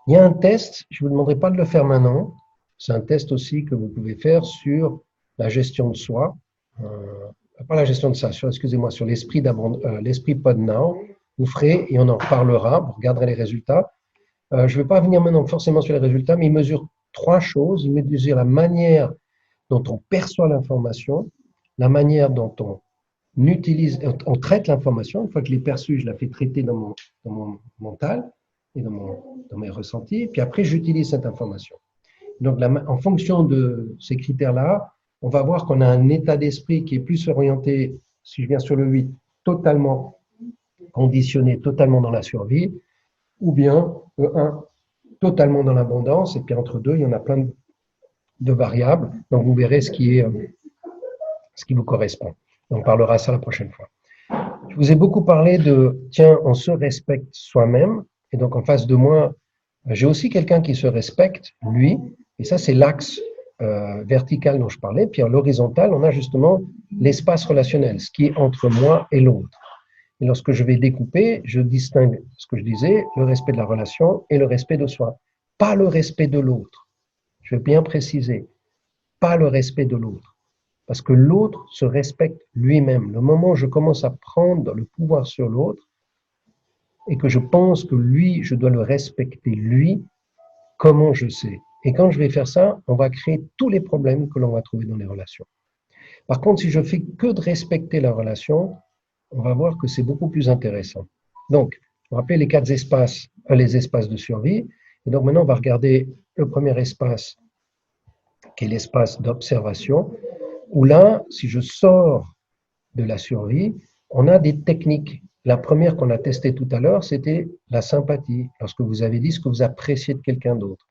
Il y a un test, je ne vous demanderai pas de le faire maintenant. C'est un test aussi que vous pouvez faire sur la gestion de soi. Pas la gestion de ça, excusez-moi, sur l'esprit PodNow. Vous ferez et on en reparlera, vous regarderez les résultats. Je ne vais pas venir maintenant forcément sur les résultats, mais il mesure trois choses. Il mesure la manière dont on perçoit l'information, la manière dont on traite l'information. Une fois que je l'ai perçue, je la fais traiter dans mon mental et dans mes ressentis. Puis après, j'utilise cette information. Donc, en fonction de ces critères-là, on va voir qu'on a un état d'esprit qui est plus orienté, si je viens sur le 8, totalement conditionné, totalement dans la survie, ou bien le 1, totalement dans l'abondance. Et puis entre deux, il y en a plein de variables. Donc, vous verrez ce qui vous correspond. On parlera ça la prochaine fois. Je vous ai beaucoup parlé de, tiens, on se respecte soi-même. Et donc, en face de moi, j'ai aussi quelqu'un qui se respecte, lui. Et ça, c'est l'axe vertical dont je parlais. Puis à l'horizontale, on a justement l'espace relationnel, ce qui est entre moi et l'autre. Et lorsque je vais découper, je distingue ce que je disais, le respect de la relation et le respect de soi. Pas le respect de l'autre. Je veux bien préciser, pas le respect de l'autre. Parce que l'autre se respecte lui-même. Le moment où je commence à prendre le pouvoir sur l'autre et que je pense que lui, je dois le respecter lui, comment je sais? Et quand je vais faire ça, on va créer tous les problèmes que l'on va trouver dans les relations. Par contre, si je fais que de respecter la relation, on va voir que c'est beaucoup plus intéressant. Donc, on va appeler les quatre espaces, les espaces de survie. Et donc maintenant, on va regarder le premier espace, qui est l'espace d'observation, où là, si je sors de la survie, on a des techniques. La première qu'on a testée tout à l'heure, c'était la sympathie, lorsque vous avez dit ce que vous appréciez de quelqu'un d'autre.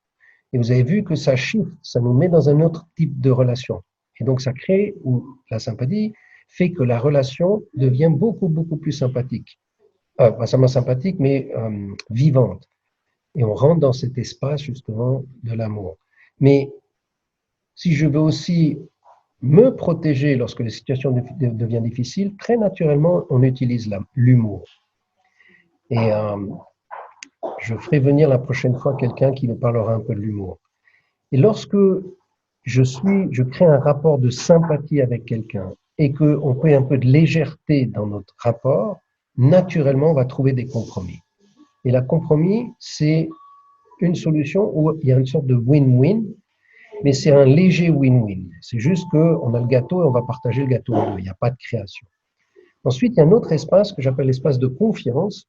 Et vous avez vu que ça shift, ça nous met dans un autre type de relation. Et donc ça crée, ou la sympathie fait que la relation devient beaucoup, beaucoup plus sympathique. Pas seulement sympathique, mais vivante. Et on rentre dans cet espace justement de l'amour. Mais si je veux aussi me protéger lorsque les situations deviennent difficiles, très naturellement, on utilise l'humour. Et je ferai venir la prochaine fois quelqu'un qui nous parlera un peu de l'humour. Et lorsque je crée un rapport de sympathie avec quelqu'un et qu'on peut un peu de légèreté dans notre rapport, naturellement, on va trouver des compromis. Et la compromis, c'est une solution où il y a une sorte de win-win, mais c'est un léger win-win. C'est juste qu'on a le gâteau et on va partager le gâteau en deux. Il n'y a pas de création. Ensuite, il y a un autre espace que j'appelle l'espace de confiance,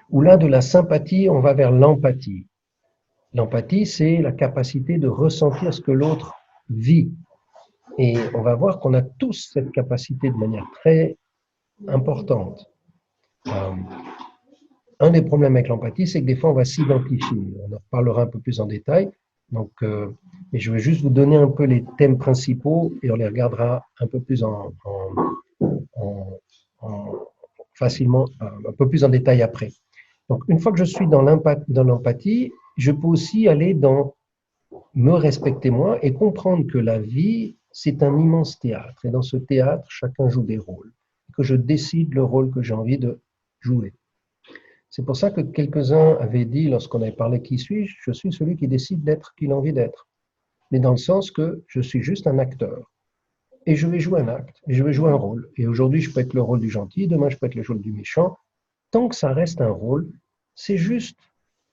où là, de la sympathie, on va vers l'empathie. L'empathie, c'est la capacité de ressentir ce que l'autre vit. Et on va voir qu'on a tous cette capacité de manière très importante. Un des problèmes avec l'empathie, c'est que des fois, on va s'identifier. On en reparlera un peu plus en détail. Donc, mais je vais juste vous donner un peu les thèmes principaux et on les regardera un peu plus facilement, un peu plus en détail après. Donc, une fois que je suis dans l'empathie, je peux aussi aller dans me respecter moi et comprendre que la vie, c'est un immense théâtre. Et dans ce théâtre, chacun joue des rôles. Que je décide le rôle que j'ai envie de jouer. C'est pour ça que quelques-uns avaient dit, lorsqu'on avait parlé qui suis-je, je suis celui qui décide d'être qui il a envie d'être. Mais dans le sens que je suis juste un acteur. Et je vais jouer un acte, et je vais jouer un rôle. Et aujourd'hui, je peux être le rôle du gentil, demain, je peux être le rôle du méchant. Tant que ça reste un rôle, c'est juste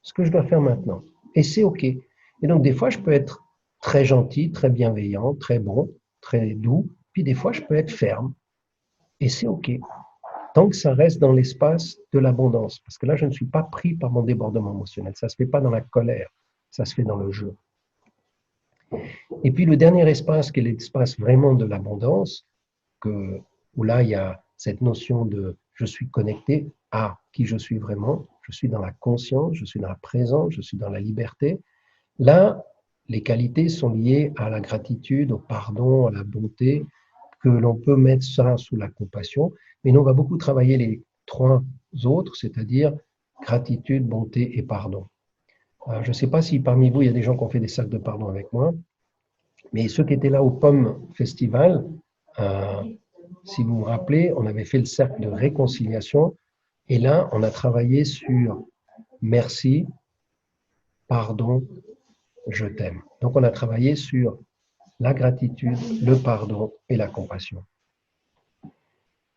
ce que je dois faire maintenant. Et c'est OK. Et donc, des fois, je peux être très gentil, très bienveillant, très bon, très doux. Puis des fois, je peux être ferme. Et c'est OK. Tant que ça reste dans l'espace de l'abondance. Parce que là, je ne suis pas pris par mon débordement émotionnel. Ça ne se fait pas dans la colère. Ça se fait dans le jeu. Et puis, le dernier espace, qui est l'espace vraiment de l'abondance, où là, il y a cette notion de je suis connecté à qui je suis vraiment. Je suis dans la conscience, je suis dans la présence, je suis dans la liberté. Là, les qualités sont liées à la gratitude, au pardon, à la bonté, que l'on peut mettre ça sous la compassion. Mais nous, on va beaucoup travailler les trois autres, c'est-à-dire gratitude, bonté et pardon. Je ne sais pas si parmi vous, il y a des gens qui ont fait des sacs de pardon avec moi, mais ceux qui étaient là au Pomme Festival, si vous vous rappelez, on avait fait le cercle de réconciliation et là, on a travaillé sur merci, pardon, je t'aime. Donc on a travaillé sur la gratitude, le pardon et la compassion.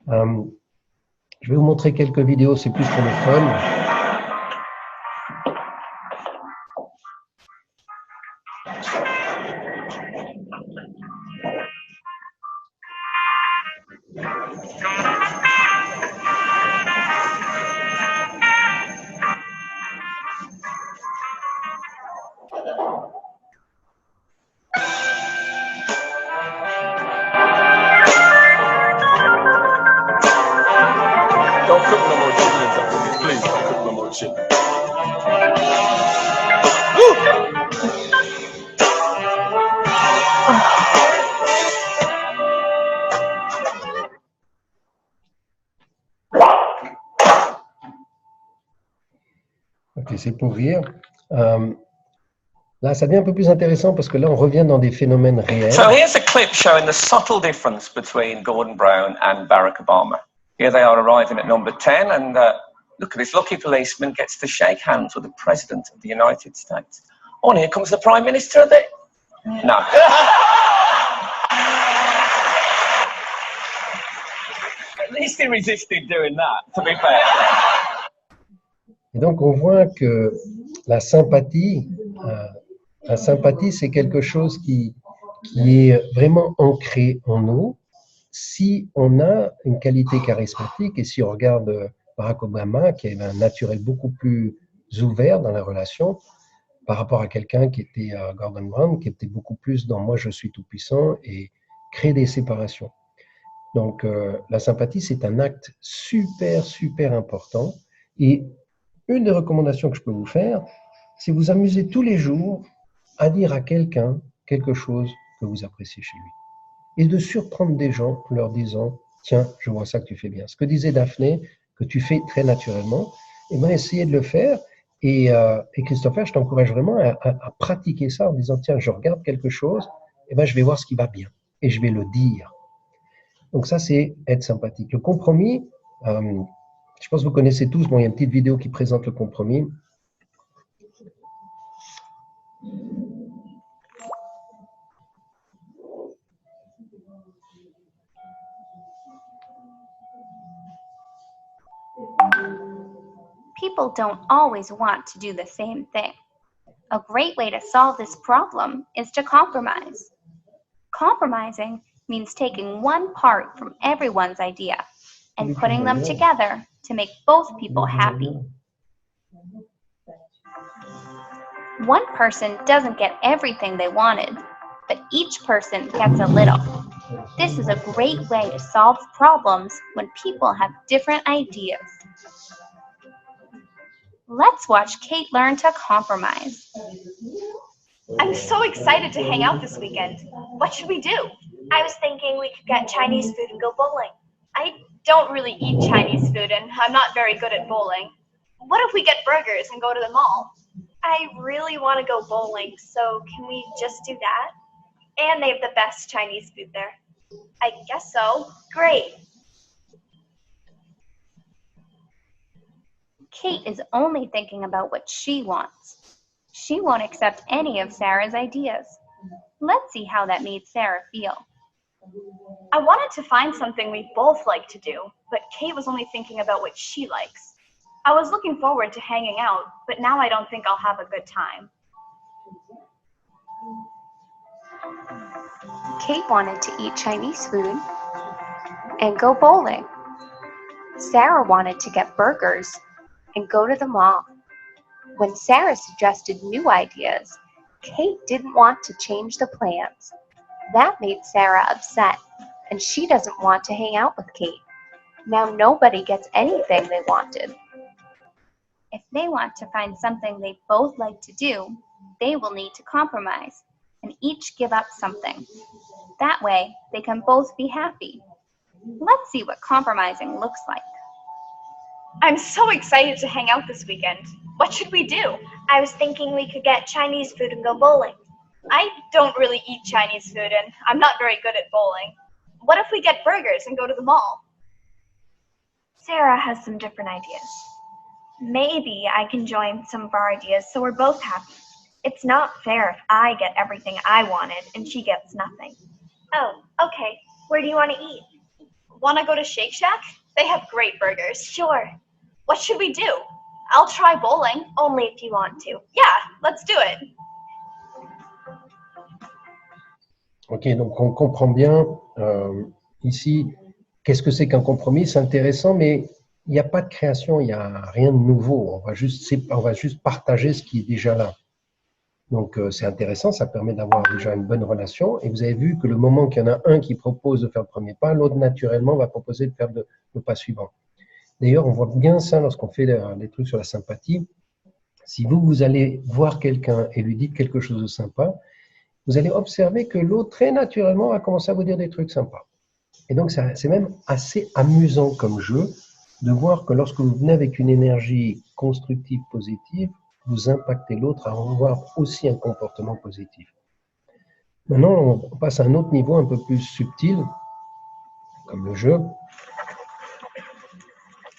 Je vais vous montrer quelques vidéos, c'est plus pour le fun. Don't cook no more chitlins up for me, please. Don't cook no more chitlins. Ok, c'est pour rire. Là, ça devient un peu plus intéressant parce que là, on revient dans des phénomènes réels. So here's a clip showing the subtle difference between Gordon Brown and Barack Obama. Here they are arriving at number 10, and look at this lucky policeman gets to shake hands with the President of the United States. Oh, and here comes the Prime Minister of the... No. At least he resisted doing that, to be fair. Et donc, on voit que la sympathie, c'est quelque chose qui est vraiment ancré en nous. Si on a une qualité charismatique, et si on regarde Barack Obama, qui avait un naturel beaucoup plus ouvert dans la relation, par rapport à quelqu'un qui était Gordon Brown, qui était beaucoup plus dans « moi, je suis tout-puissant » et créer des séparations. Donc, la sympathie, c'est un acte super, super important. Et une des recommandations que je peux vous faire, c'est vous amuser tous les jours à dire à quelqu'un quelque chose que vous appréciez chez lui. Et de surprendre des gens en leur disant « Tiens, je vois ça que tu fais bien ». Ce que disait Daphné, que tu fais très naturellement, et bien essayez de le faire. Et Christopher, je t'encourage vraiment à pratiquer ça en disant « Tiens, je regarde quelque chose, et ben je vais voir ce qui va bien. Et je vais le dire ». Donc ça, c'est être sympathique. Le compromis, je pense que vous connaissez tous, bon, il y a une petite vidéo qui présente le compromis. People don't always want to do the same thing. A great way to solve this problem is to compromise. Compromising means taking one part from everyone's idea and putting them together to make both people happy. One person doesn't get everything they wanted, but each person gets a little. This is a great way to solve problems when people have different ideas. Let's watch Kate learn to compromise. I'm so excited to hang out this weekend. What should we do? I was thinking we could get Chinese food and go bowling. I don't really eat Chinese food and I'm not very good at bowling. What if we get burgers and go to the mall? I really want to go bowling, so can we just do that? And they have the best Chinese food there. I guess so. Great. Kate is only thinking about what she wants. She won't accept any of Sarah's ideas. Let's see how that made Sarah feel. I wanted to find something we both like to do, but Kate was only thinking about what she likes. I was looking forward to hanging out, but now I don't think I'll have a good time. Kate wanted to eat Chinese food and go bowling. Sarah wanted to get burgers and go to the mall. When Sarah suggested new ideas, Kate didn't want to change the plans. That made Sarah upset, and she doesn't want to hang out with Kate. Now nobody gets anything they wanted. If they want to find something they both like to do, they will need to compromise and each give up something. That way, they can both be happy. Let's see what compromising looks like. I'm so excited to hang out this weekend. What should we do? I was thinking we could get Chinese food and go bowling. I don't really eat Chinese food and I'm not very good at bowling. What if we get burgers and go to the mall? Sarah has some different ideas. Maybe I can join some of our ideas so we're both happy. It's not fair if I get everything I wanted and she gets nothing. Oh, okay. Where do you want to eat? Want to go to Shake Shack? They have great burgers. Sure. What should we do? I'll try bowling. Only if you want to. Yeah, let's do it. Ok, donc on comprend bien ici qu'est-ce que c'est qu'un compromis. C'est intéressant, mais il n'y a pas de création, il n'y a rien de nouveau. On va juste partager ce qui est déjà là. Donc c'est intéressant, ça permet d'avoir déjà une bonne relation. Et vous avez vu que le moment qu'il y en a un qui propose de faire le premier pas, l'autre naturellement va proposer de faire le pas suivant. D'ailleurs, on voit bien ça lorsqu'on fait les trucs sur la sympathie. Si vous allez voir quelqu'un et lui dites quelque chose de sympa, vous allez observer que l'autre, très naturellement, va commencer à vous dire des trucs sympas. Et donc, c'est même assez amusant comme jeu de voir que lorsque vous venez avec une énergie constructive, positive, vous impactez l'autre à avoir aussi un comportement positif. Maintenant, on passe à un autre niveau un peu plus subtil, comme le jeu.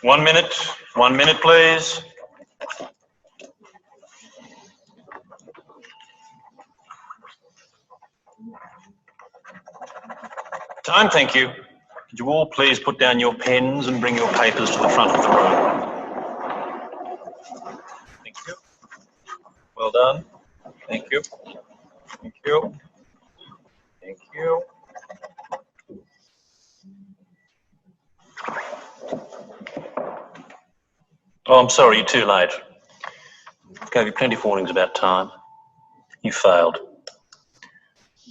1 minute, please. Time, thank you. Could you all please put down your pens and bring your papers to the front of the room? Thank you. Well done. Thank you. Thank you. Thank you. Oh, I'm sorry, you're too late. Gave you plenty of warnings about time. You failed.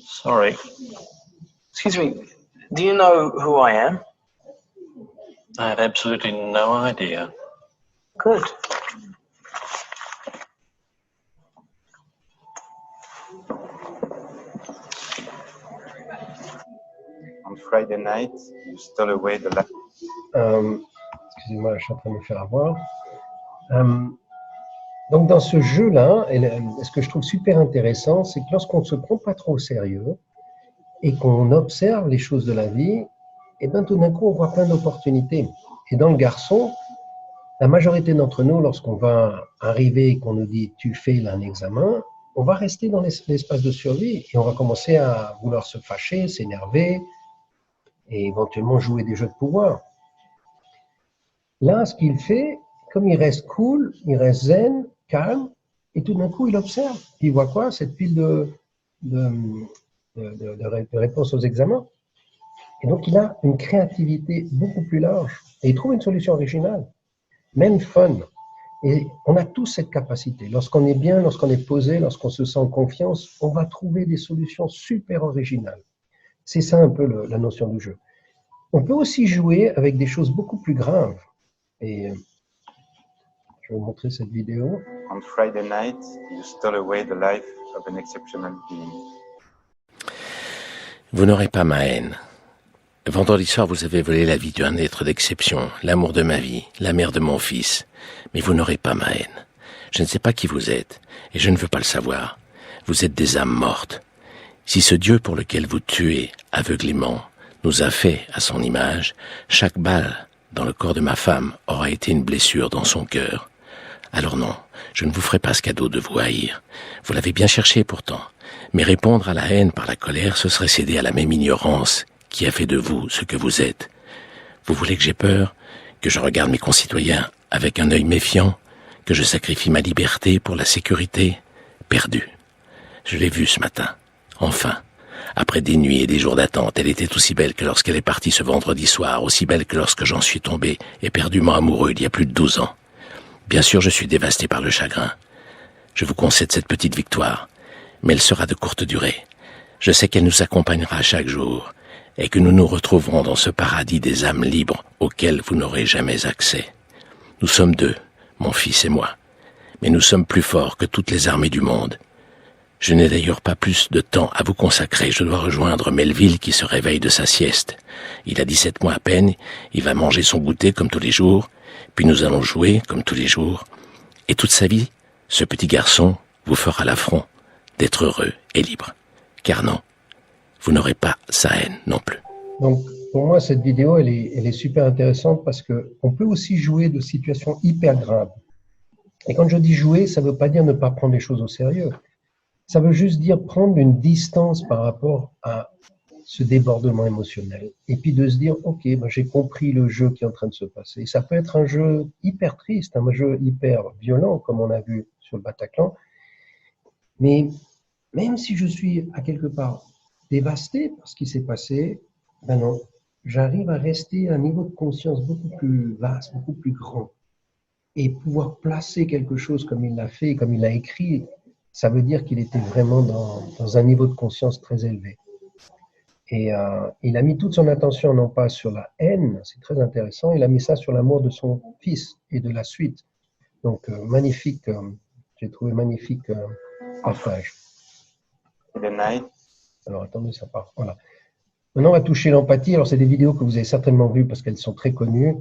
Sorry. Excuse me, do you know who I am? I have absolutely no idea. Good. On Friday night, you stole away the light. Excusez-moi, je suis en train de me faire avoir. Donc, dans ce jeu-là, ce que je trouve super intéressant, c'est que lorsqu'on ne se prend pas trop au sérieux et qu'on observe les choses de la vie, et bien tout d'un coup, on voit plein d'opportunités. Et dans le garçon, la majorité d'entre nous, lorsqu'on va arriver et qu'on nous dit « tu fais là un examen », on va rester dans l'espace de survie et on va commencer à vouloir se fâcher, s'énerver et éventuellement jouer des jeux de pouvoir. Là, ce qu'il fait, comme il reste cool, il reste zen, calme, et tout d'un coup, il observe. Il voit quoi? Cette pile de réponses aux examens. Et donc, il a une créativité beaucoup plus large. Et il trouve une solution originale, même fun. Et on a tous cette capacité. Lorsqu'on est bien, lorsqu'on est posé, lorsqu'on se sent en confiance, on va trouver des solutions super originales. C'est ça un peu la notion du jeu. On peut aussi jouer avec des choses beaucoup plus graves. Et je vais vous montrer cette vidéo. On Friday night, you stole away the life of an exceptional being. Vous n'aurez pas ma haine. Vendredi soir, vous avez volé la vie d'un être d'exception, l'amour de ma vie, la mère de mon fils. Mais vous n'aurez pas ma haine. Je ne sais pas qui vous êtes, et je ne veux pas le savoir. Vous êtes des âmes mortes. Si ce Dieu pour lequel vous tuez aveuglément nous a fait à son image, chaque balle dans le corps de ma femme aura été une blessure dans son cœur. Alors non, je ne vous ferai pas ce cadeau de vous haïr. Vous l'avez bien cherché pourtant. Mais répondre à la haine par la colère, ce serait céder à la même ignorance qui a fait de vous ce que vous êtes. Vous voulez que j'aie peur, que je regarde mes concitoyens avec un œil méfiant, que je sacrifie ma liberté pour la sécurité? Perdu. Je l'ai vue ce matin. Enfin. Après des nuits et des jours d'attente, elle était aussi belle que lorsqu'elle est partie ce vendredi soir, aussi belle que lorsque j'en suis tombé éperdument amoureux il y a plus de 12 ans. Bien sûr, je suis dévasté par le chagrin. Je vous concède cette petite victoire, mais elle sera de courte durée. Je sais qu'elle nous accompagnera chaque jour, et que nous nous retrouverons dans ce paradis des âmes libres auquel vous n'aurez jamais accès. Nous sommes deux, mon fils et moi, mais nous sommes plus forts que toutes les armées du monde. Je n'ai d'ailleurs pas plus de temps à vous consacrer. Je dois rejoindre Melville qui se réveille de sa sieste. Il a 17 mois à peine, il va manger son goûter comme tous les jours, puis nous allons jouer comme tous les jours. Et toute sa vie, ce petit garçon vous fera l'affront d'être heureux et libre. Car non, vous n'aurez pas sa haine non plus. Donc, pour moi, cette vidéo, elle est super intéressante parce qu'on peut aussi jouer de situations hyper graves. Et quand je dis jouer, ça ne veut pas dire ne pas prendre les choses au sérieux. Ça veut juste dire prendre une distance par rapport à ce débordement émotionnel. Et puis de se dire, OK, ben j'ai compris le jeu qui est en train de se passer. Ça peut être un jeu hyper triste, un jeu hyper violent, comme on a vu sur le Bataclan. Mais même si je suis à quelque part dévasté par ce qui s'est passé, ben non, j'arrive à rester à un niveau de conscience beaucoup plus vaste, beaucoup plus grand. Et pouvoir placer quelque chose comme il l'a fait, comme il l'a écrit, ça veut dire qu'il était vraiment dans un niveau de conscience très élevé. Et il a mis toute son attention non pas sur la haine, c'est très intéressant, il a mis ça sur l'amour de son fils et de la suite. Donc magnifique, j'ai trouvé magnifique passage. The night. Alors attendez, ça part. Voilà. Maintenant, on va toucher l'empathie. Alors c'est des vidéos que vous avez certainement vues parce qu'elles sont très connues.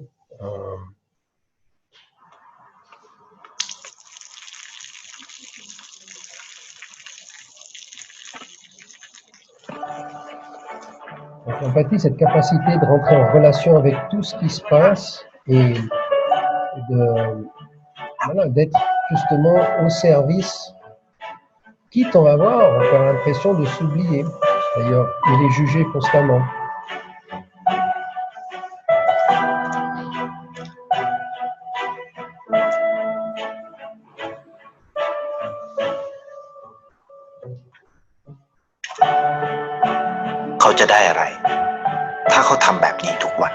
Donc, l'empathie, cette capacité de rentrer en relation avec tout ce qui se passe et d'être justement au service, quitte on va voir, on a l'impression de s'oublier. D'ailleurs, il est jugé constamment. Ilsจะได้อะไรถ้าเขาทำแบบนี้ทุกวัน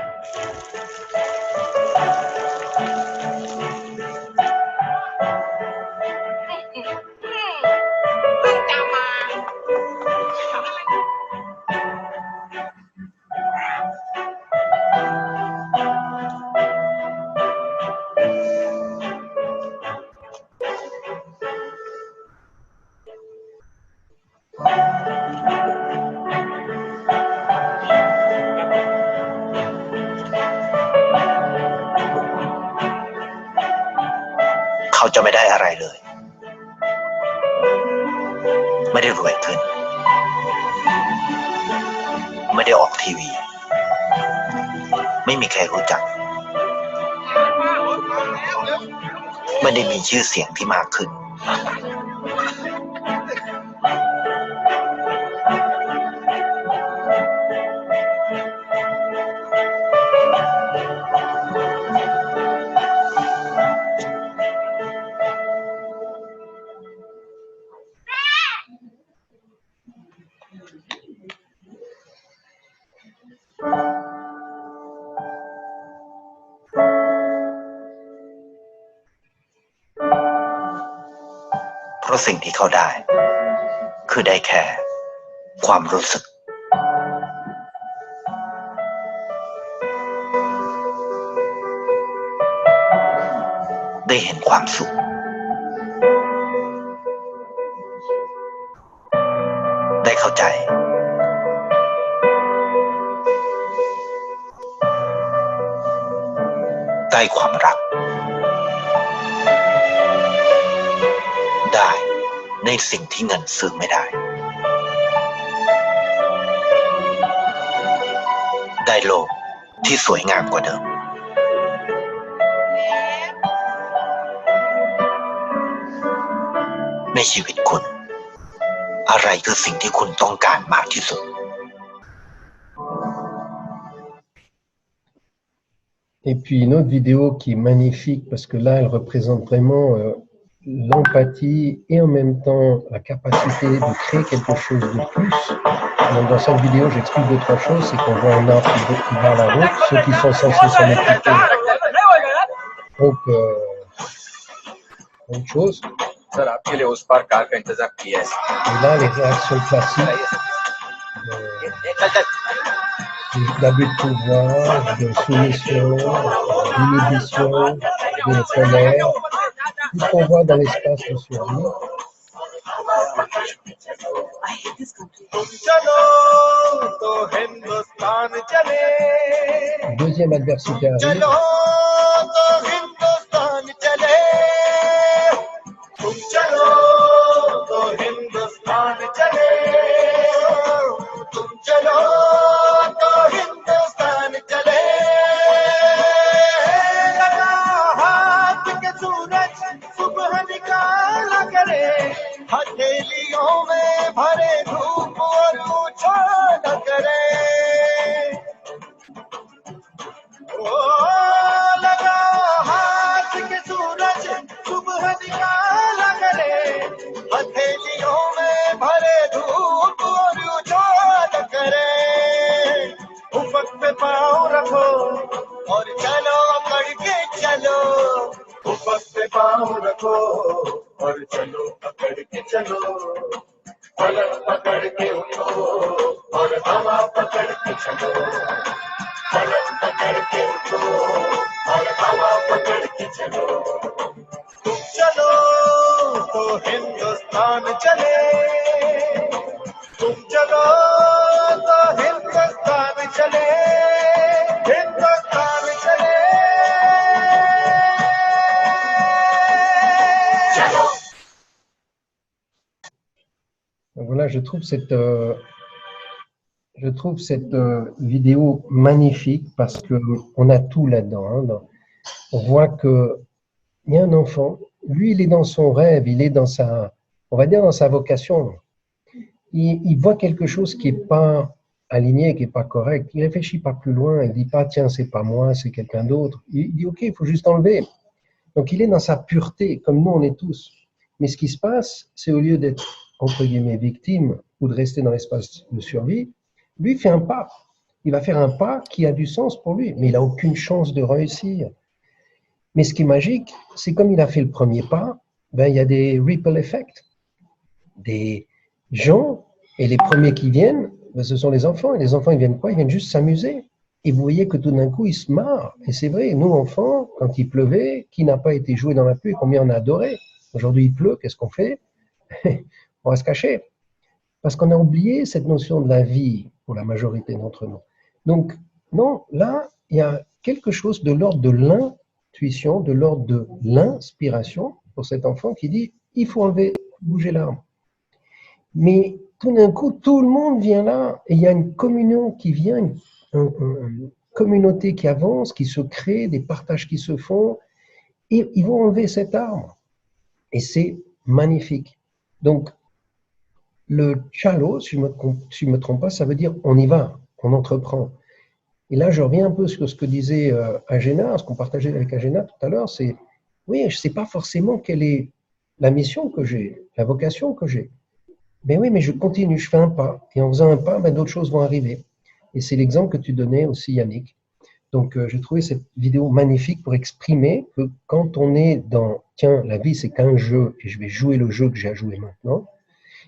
เขาจะไม่ได้อะไรเลย ไม่ได้รวยขึ้น ไม่ได้ออกทีวี ไม่มีใครรู้จัก ไม่ได้มีชื่อเสียงที่มากขึ้น เพราะสิ่งที่เขาได้คือได้แค่ความรู้สึกได้เห็นความสุขได้เข้าใจได้ความรักได้ในสิ่งที่เงินซื้อไม่ได้ได้โลกที่สวยงามกว่าเดิมในชีวิตคุณอะไรคือสิ่งที่คุณต้องการมากที่สุด Et puis une autre vidéo qui est magnifique parce que là, elle représente vraiment l'empathie et en même temps la capacité de créer quelque chose de plus. Donc, dans cette vidéo, j'explique deux, trois choses. C'est qu'on voit un arbre qui va à la route, ceux qui sont censés s'en occuper. Donc, autre chose. Et là, les réactions classiques d'abus de pouvoir, de soumission, d'inhibition, de colère, tout ce qu'on voit dans l'espace de survie. Deuxième adversité arrive. बस पे पाँव रखो और चलो पकड़ के चलो पलक पकड़ के उठो और हवा पकड़ के चलो पलक पकड़ के उठो और हवा पकड़ के चलो तुम चलो तो हिंदुस्तान चले तुम चलो तो हिंदुस्तान चले हिंदुस्तान चले चलो Voilà, je trouve cette vidéo magnifique parce que on a tout là-dedans. Hein. On voit que il y a un enfant, lui, il est dans son rêve, il est dans sa, on va dire dans sa vocation. Il voit quelque chose qui est pas aligné, qui est pas correct. Il réfléchit pas plus loin. Il dit pas tiens, c'est pas moi, c'est quelqu'un d'autre. Il dit ok, il faut juste enlever. Donc il est dans sa pureté, comme nous on est tous. Mais ce qui se passe, c'est au lieu d'être entre guillemets victime ou de rester dans l'espace de survie, lui fait un pas. Il va faire un pas qui a du sens pour lui, mais il n'a aucune chance de réussir. Mais ce qui est magique, c'est comme il a fait le premier pas, ben, il y a des ripple effects. Des gens, et les premiers qui viennent, ben, ce sont les enfants. Et les enfants, ils viennent quoi? Ils viennent juste s'amuser. Et vous voyez que tout d'un coup, ils se marrent. Et c'est vrai, nous, enfants, quand il pleuvait, qui n'a pas été joué dans la pluie, combien on a adoré? Aujourd'hui, il pleut, qu'est-ce qu'on fait? On va se cacher. Parce qu'on a oublié cette notion de la vie pour la majorité d'entre nous. Donc, non, là, il y a quelque chose de l'ordre de l'intuition, de l'ordre de l'inspiration pour cet enfant qui dit il faut enlever, bouger l'arbre. Mais tout d'un coup, tout le monde vient là et il y a une communion qui vient, une communauté qui avance, qui se crée, des partages qui se font et ils vont enlever cet arbre. Et c'est magnifique. Donc, le chalo, si je me trompe pas, ça veut dire on y va, on entreprend. Et là, je reviens un peu sur ce que disait Agena, ce qu'on partageait avec Agena tout à l'heure, c'est, oui, je ne sais pas forcément quelle est la mission que j'ai, la vocation que j'ai. Mais oui, mais je continue, je fais un pas. Et en faisant un pas, ben, d'autres choses vont arriver. Et c'est l'exemple que tu donnais aussi, Yannick. Donc, j'ai trouvé cette vidéo magnifique pour exprimer que quand on est dans, tiens, la vie, c'est qu'un jeu, et je vais jouer le jeu que j'ai à jouer maintenant,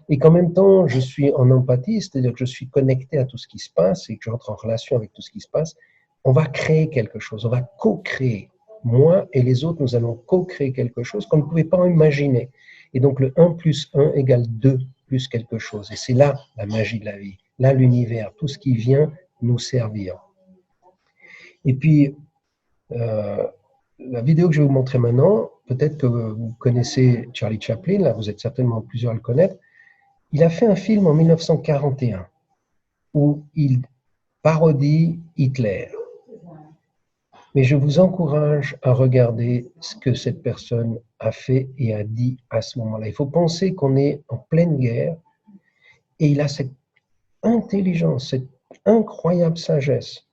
et qu'en même temps, je suis en empathie, c'est-à-dire que je suis connecté à tout ce qui se passe et que j'entre en relation avec tout ce qui se passe, on va créer quelque chose, on va co-créer. Moi et les autres, nous allons co-créer quelque chose qu'on ne pouvait pas imaginer. Et donc, le 1 plus 1 égale 2 plus quelque chose. Et c'est là la magie de la vie, là l'univers, tout ce qui vient nous servir. Et puis, la vidéo que je vais vous montrer maintenant, peut-être que vous connaissez Charlie Chaplin, là vous êtes certainement plusieurs à le connaître. Il a fait un film en 1941 où il parodie Hitler. Mais je vous encourage à regarder ce que cette personne a fait et a dit à ce moment-là. Il faut penser qu'on est en pleine guerre et il a cette intelligence, cette incroyable sagesse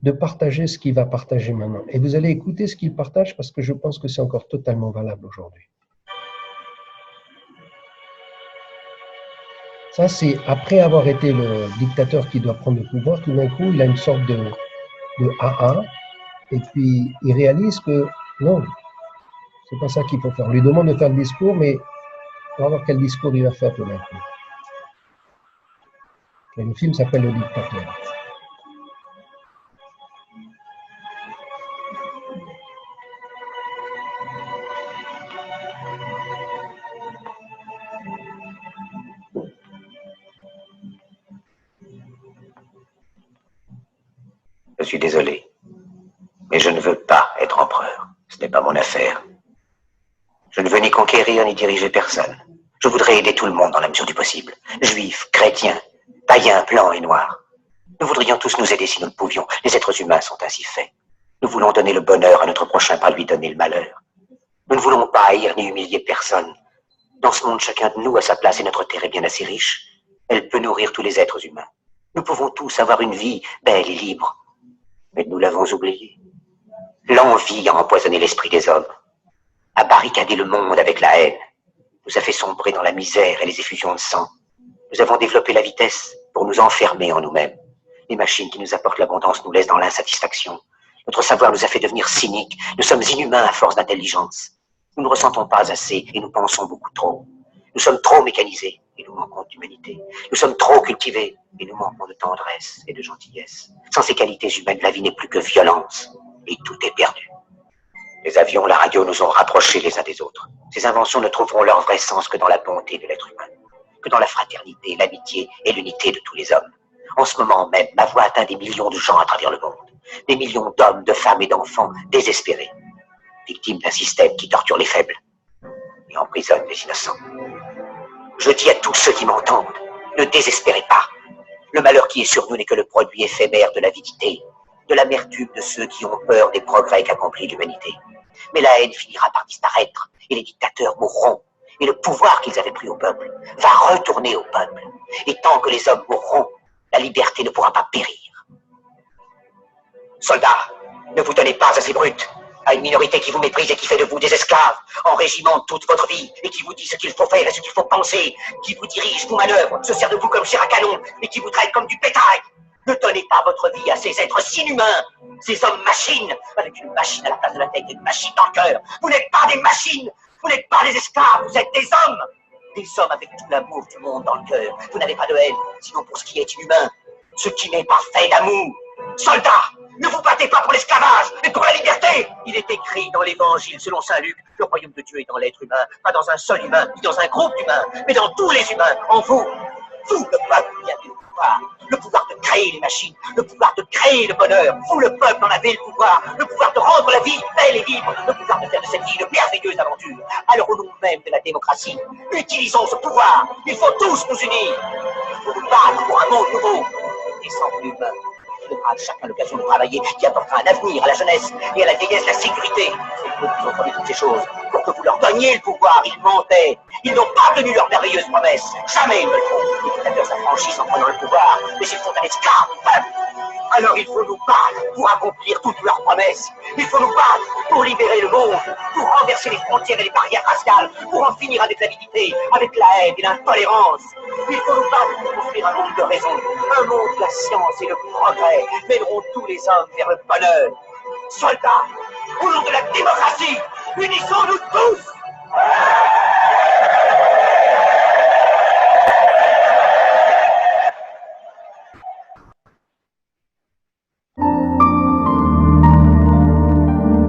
de partager ce qu'il va partager maintenant. Et vous allez écouter ce qu'il partage parce que je pense que c'est encore totalement valable aujourd'hui. Ça, c'est après avoir été le dictateur qui doit prendre le pouvoir, tout d'un coup, il a une sorte de AA, et puis il réalise que non, c'est pas ça qu'il faut faire. On lui demande de faire le discours, mais on va voir quel discours il va faire tout d'un coup. Et le film s'appelle Le Dictateur. Je suis désolé, mais je ne veux pas être empereur. Ce n'est pas mon affaire. Je ne veux ni conquérir ni diriger personne. Je voudrais aider tout le monde dans la mesure du possible. Juifs, chrétiens, païens, blancs et noirs. Nous voudrions tous nous aider si nous le pouvions. Les êtres humains sont ainsi faits. Nous voulons donner le bonheur à notre prochain par lui donner le malheur. Nous ne voulons pas haïr ni humilier personne. Dans ce monde, chacun de nous a sa place et notre terre est bien assez riche. Elle peut nourrir tous les êtres humains. Nous pouvons tous avoir une vie belle et libre. Mais nous l'avons oublié. L'envie a empoisonné l'esprit des hommes, a barricadé le monde avec la haine, nous a fait sombrer dans la misère et les effusions de sang. Nous avons développé la vitesse pour nous enfermer en nous-mêmes. Les machines qui nous apportent l'abondance nous laissent dans l'insatisfaction. Notre savoir nous a fait devenir cyniques. Nous sommes inhumains à force d'intelligence. Nous ne ressentons pas assez et nous pensons beaucoup trop. Nous sommes trop mécanisés et nous manquons d'humanité. Nous sommes trop cultivés et nous manquons de tendresse et de gentillesse. Sans ces qualités humaines, la vie n'est plus que violence et tout est perdu. Les avions, la radio nous ont rapprochés les uns des autres. Ces inventions ne trouveront leur vrai sens que dans la bonté de l'être humain, que dans la fraternité, l'amitié et l'unité de tous les hommes. En ce moment même, ma voix atteint des millions de gens à travers le monde. Des millions d'hommes, de femmes et d'enfants désespérés, victimes d'un système qui torture les faibles et emprisonne les innocents. Je dis à tous ceux qui m'entendent, ne désespérez pas. Le malheur qui est sur nous n'est que le produit éphémère de l'avidité, de l'amertume de ceux qui ont peur des progrès qu'accomplit l'humanité. Mais la haine finira par disparaître et les dictateurs mourront. Et le pouvoir qu'ils avaient pris au peuple va retourner au peuple. Et tant que les hommes mourront, la liberté ne pourra pas périr. Soldats, ne vous donnez pas à ces brutes, à une minorité qui vous méprise et qui fait de vous des esclaves, en régiment toute votre vie, et qui vous dit ce qu'il faut faire et ce qu'il faut penser, qui vous dirige, vous manœuvre, se sert de vous comme chair à canon, et qui vous traite comme du bétail. Ne donnez pas votre vie à ces êtres si inhumains, ces hommes-machines, avec une machine à la place de la tête et une machine dans le cœur. Vous n'êtes pas des machines, vous n'êtes pas des esclaves, vous êtes des hommes. Des hommes avec tout l'amour du monde dans le cœur. Vous n'avez pas de haine, sinon pour ce qui est inhumain, ce qui n'est pas fait d'amour. Soldats, ne vous battez pas pour l'esclavage, mais pour la liberté. Il est écrit dans l'évangile selon saint Luc, le royaume de Dieu est dans l'être humain, pas dans un seul humain, ni dans un groupe d'humains, mais dans tous les humains, en vous. Vous, le peuple, qui avez le pouvoir de créer les machines, le pouvoir de créer le bonheur. Vous, le peuple, en avez le pouvoir de rendre la vie belle et libre, le pouvoir de faire de cette vie une merveilleuse aventure. Alors, au nom même de la démocratie, utilisons ce pouvoir. Il faut tous nous unir. Il faut nous battre pour un monde nouveau et sans plus humain. Qui donnera à chacun l'occasion de travailler, qui apportera un avenir à la jeunesse et à la vieillesse, la sécurité. Vous comprenez toutes ces choses. Pour que vous leur donniez le pouvoir, ils mentaient. Ils n'ont pas tenu leurs merveilleuses promesses. Jamais ils ne le font. Les dictateurs s'affranchissent en prenant le pouvoir, mais ils font un esclave du peuple. Alors il faut nous battre pour accomplir toutes leurs promesses. Il faut nous battre pour libérer le monde, pour renverser les frontières et les barrières raciales, pour en finir avec l'avidité, avec la haine et l'intolérance. Il faut nous battre pour construire un monde de raison, un monde où la science et le progrès mèneront tous les hommes vers le bonheur. Soldats, au nom de la démocratie, unissons-nous tous!